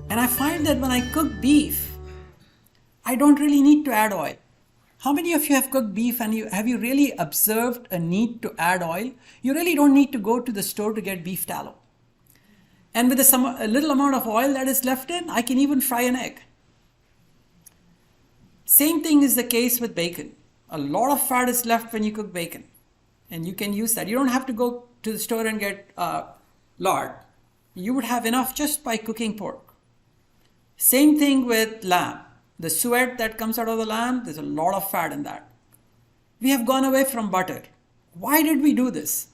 And I find that when I cook beef, I don't really need to add oil. How many of you have cooked beef and have you really observed a need to add oil? You really don't need to go to the store to get beef tallow. And with a little amount of oil that is left in, I can even fry an egg. Same thing is the case with bacon. A lot of fat is left when you cook bacon. And you can use that. You don't have to go to the store and get lard. You would have enough just by cooking pork. Same thing with lamb. The suet that comes out of the lamb, there's a lot of fat in that. We have gone away from butter. Why did we do this?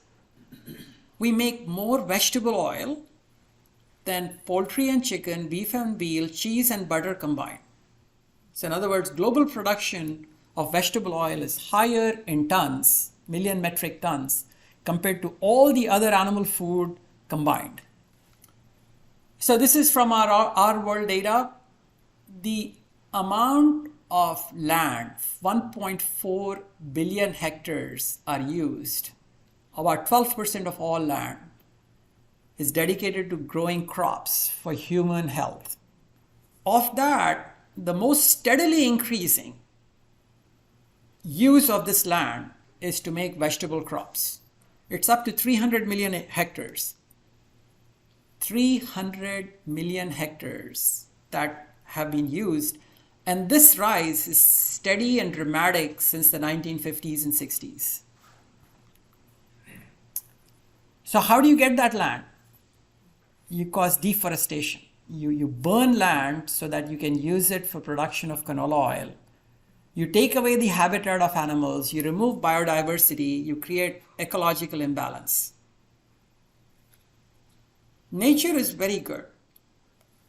We make more vegetable oil than poultry and chicken, beef and veal, cheese and butter combined. So in other words, global production of vegetable oil is higher in tons, million metric tons, compared to all the other animal food combined. So this is from our world data. The amount of land, 1.4 billion hectares are used. About 12% of all land is dedicated to growing crops for human health. Of that, the most steadily increasing use of this land is to make vegetable crops. It's up to 300 million hectares. 300 million hectares that have been used. And this rise is steady and dramatic since the 1950s and 60s. So how do you get that land? You cause deforestation. You burn land so that you can use it for production of canola oil. You take away the habitat of animals, you remove biodiversity, you create ecological imbalance. Nature is very good.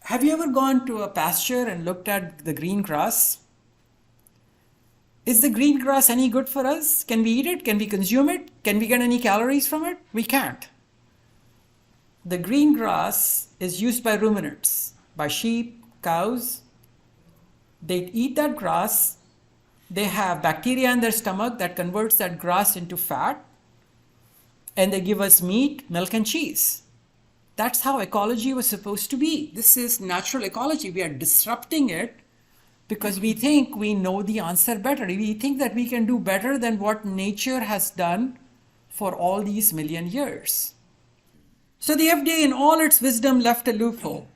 Have you ever gone to a pasture and looked at the green grass? Is the green grass any good for us? Can we eat it? Can we consume it? Can we get any calories from it? We can't. The green grass is used by ruminants, by sheep, cows. They eat that grass. They have bacteria in their stomach that converts that grass into fat. And they give us meat, milk, and cheese. That's how ecology was supposed to be. This is natural ecology. We are disrupting it because we think we know the answer better. We think that we can do better than what nature has done for all these million years. So the FDA, in all its wisdom, left a loophole.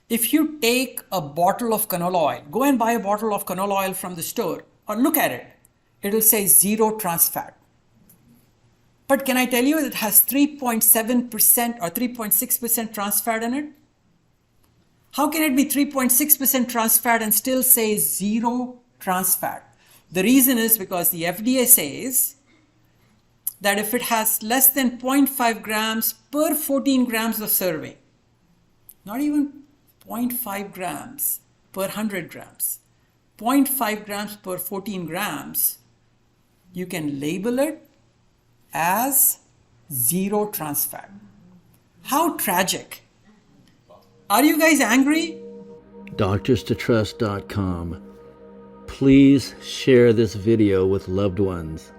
If you take a bottle of canola oil, go and buy a bottle of canola oil from the store, or look at it, it'll say 0 trans fat. But can I tell you it has 3.7% or 3.6% trans fat in it? How can it be 3.6% trans fat and still say 0 trans fat? The reason is because the FDA says that if it has less than 0.5 grams per 14 grams of serving, not even 0.5 grams per 100 grams, 0.5 grams per 14 grams, you can label it as 0 trans fat. How tragic. Are you guys angry? DoctorsToTrust.com. Please share this video with loved ones.